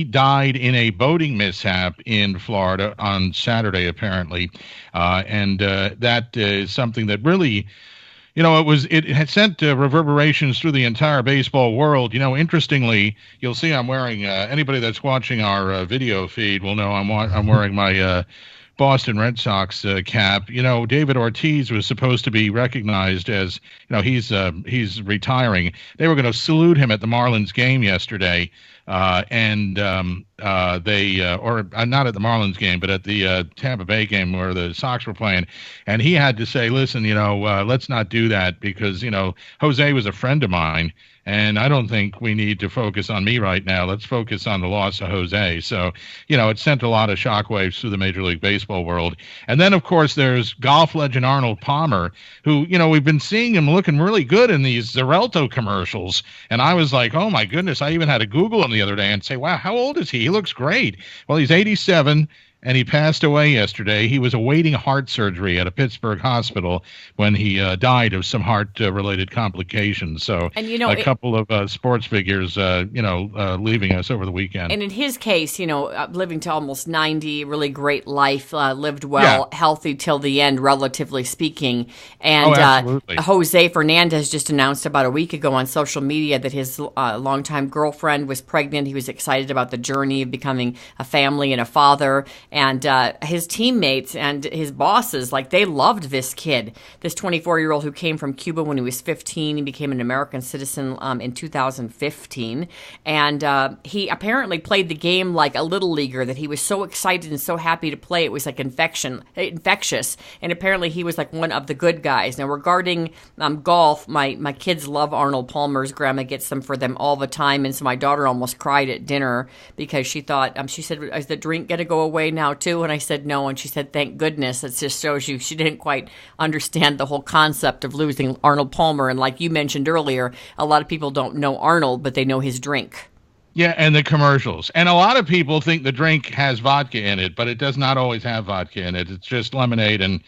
died in a boating mishap in Florida on Saturday, apparently, and that is something that really, it had sent reverberations through the entire baseball world. Interestingly, you'll see I'm wearing. Anybody that's watching our video feed will know I'm wearing my Boston Red Sox cap. David Ortiz was supposed to be recognized as, he's retiring. They were going to salute him at the Marlins game yesterday. And they, or not at the Marlins game, but at the Tampa Bay game where the Sox were playing. And he had to say, listen, let's not do that because, Jose was a friend of mine. And I don't think we need to focus on me right now. Let's focus on the loss of Jose. So, it sent a lot of shockwaves through the Major League Baseball world. And then, of course, there's golf legend Arnold Palmer, who, we've been seeing him looking really good in these Xarelto commercials. And I was like, oh, my goodness, I even had to Google him the other day and say, wow, how old is he? He looks great. Well, he's 87. And he passed away yesterday. He was awaiting heart surgery at a Pittsburgh hospital when he died of some heart-related complications. So, and, a couple of sports figures, leaving us over the weekend. And in his case, living to almost 90, really great life, lived well, healthy till the end, relatively speaking. And Jose Fernandez just announced about a week ago on social media that his longtime girlfriend was pregnant. He was excited about the journey of becoming a family and a father. And his teammates and his bosses, they loved this kid, this 24-year-old who came from Cuba when he was 15. He became an American citizen in 2015. And he apparently played the game like a little leaguer, that he was so excited and so happy to play. It was infectious. And apparently he was one of the good guys. Now, regarding golf, my kids love Arnold Palmer's. Grandma gets them for them all the time. And so my daughter almost cried at dinner because she thought, she said, is the drink going to go away now too? And I said no, and she said thank goodness. It just shows you she didn't quite understand the whole concept of losing Arnold Palmer. And like you mentioned earlier, a lot of people don't know Arnold, but they know his drink. Yeah, and the commercials. And a lot of people think the drink has vodka in it, but it does not always have vodka in it. It's just lemonade and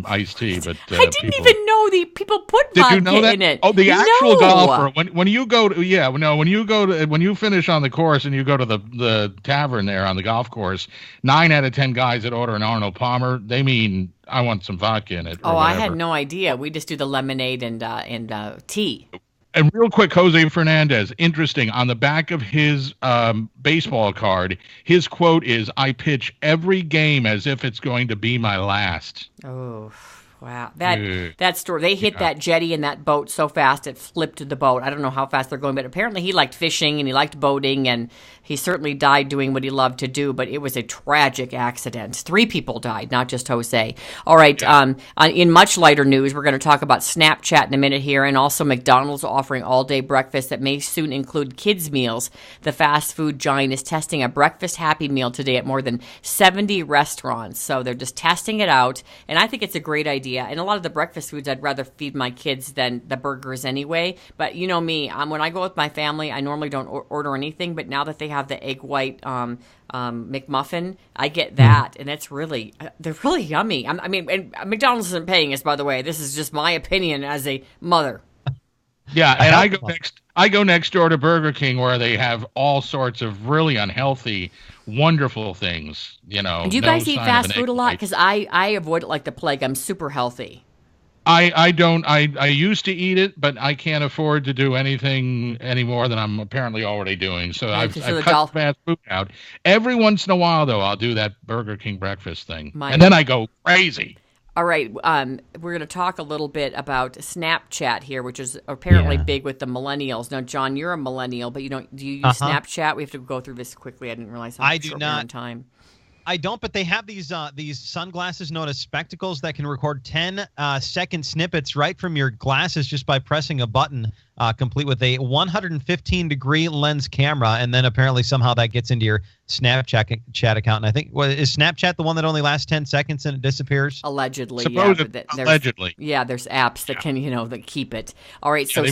iced tea. But I didn't even know the people put vodka in it. Oh, the actual golfer. When you go to when you finish on the course and you go to the tavern there on the golf course, 9 out of 10 guys that order an Arnold Palmer, they mean I want some vodka in it. Oh, I had no idea. We just do the lemonade and tea. And real quick, Jose Fernandez, interesting, on the back of his baseball card, his quote is, I pitch every game as if it's going to be my last. Oh, wow. That story, they hit that jetty and that boat so fast it flipped the boat. I don't know how fast they're going, but apparently he liked fishing and he liked boating, and he certainly died doing what he loved to do, but it was a tragic accident. 3 people died, not just Jose. All right, in much lighter news, we're going to talk about Snapchat in a minute here, and also McDonald's offering all-day breakfast that may soon include kids' meals. The fast food giant is testing a breakfast Happy Meal today at more than 70 restaurants, so they're just testing it out, and I think it's a great idea. And a lot of the breakfast foods, I'd rather feed my kids than the burgers anyway, but you know me, when I go with my family, I normally don't order anything, but now that they have the egg white McMuffin, I get that, and it's they're really yummy. I mean, and McDonald's isn't paying us, by the way. This is just my opinion as a mother. Yeah, and I go next door to Burger King where they have all sorts of really unhealthy, wonderful things. Do you guys eat fast food a lot? Because I avoid it like the plague. I'm super healthy. I don't. I used to eat it, but I can't afford to do anything any more than I'm apparently already doing. So I've cut fast food out. Every once in a while, though, I'll do that Burger King breakfast thing, and then I go crazy. All right, we're going to talk a little bit about Snapchat here, which is apparently big with the millennials. Now, John, you're a millennial, but do you use Snapchat? We have to go through this quickly. I didn't realize how short we were on time. I don't, but they have these sunglasses known as spectacles that can record 10-second snippets right from your glasses just by pressing a button, complete with a 115-degree lens camera, and then apparently somehow that gets into your Snapchat account. And I think, is Snapchat the one that only lasts 10 seconds and it disappears? Allegedly, allegedly. Yeah, there's apps that can, that keep it. All right, so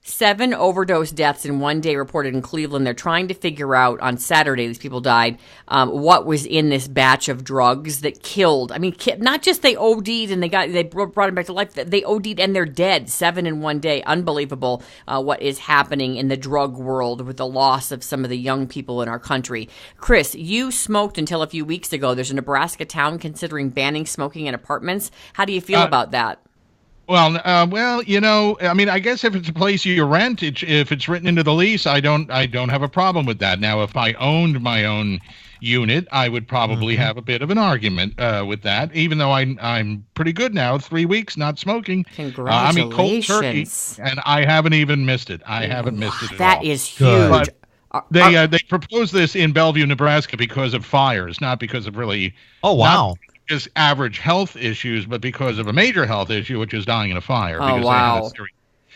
7 overdose deaths in one day reported in Cleveland. They're trying to figure out, on Saturday, these people died, what was in this batch of drugs that killed. I mean, not just they OD'd and they brought them back to life. They OD'd and they're dead. 7 in one day. Unbelievable what is happening in the drug world with the loss of some of the young people in our country. Chris, you smoked until a few weeks ago. There's a Nebraska town considering banning smoking in apartments. How do you feel about that? Well, you know, I mean, I guess if it's a place you rent, if it's written into the lease, I don't have a problem with that. Now, if I owned my own unit, I would probably have a bit of an argument with that. Even though I'm pretty good now, 3 weeks not smoking. Congratulations! I mean, cold turkey, and I haven't even missed it. I haven't missed it at all. That is huge. But they proposed this in Bellevue, Nebraska, because of fires, not because of really. Oh wow. Not just average health issues, but because of a major health issue, which is dying in a fire. Oh, wow.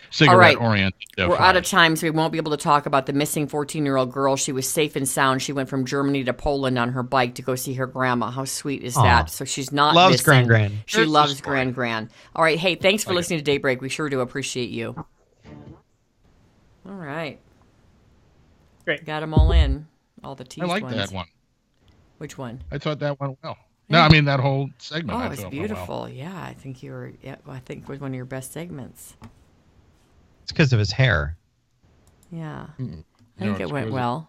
Cigarette-oriented. We're out of time, so we won't be able to talk about the missing 14-year-old girl. She was safe and sound. She went from Germany to Poland on her bike to go see her grandma. How sweet is that? So she's not loves missing. Gran. She loves Gran. All right. Hey, thanks for listening to Daybreak. We sure do appreciate you. All right. Great. Got them all in. All the teased ones. I like that one. Which one? I thought that went well. No, I mean that whole segment. Oh, it's beautiful. Well. Yeah, I think I think it was one of your best segments. It's because of his hair. Yeah, I think it went well.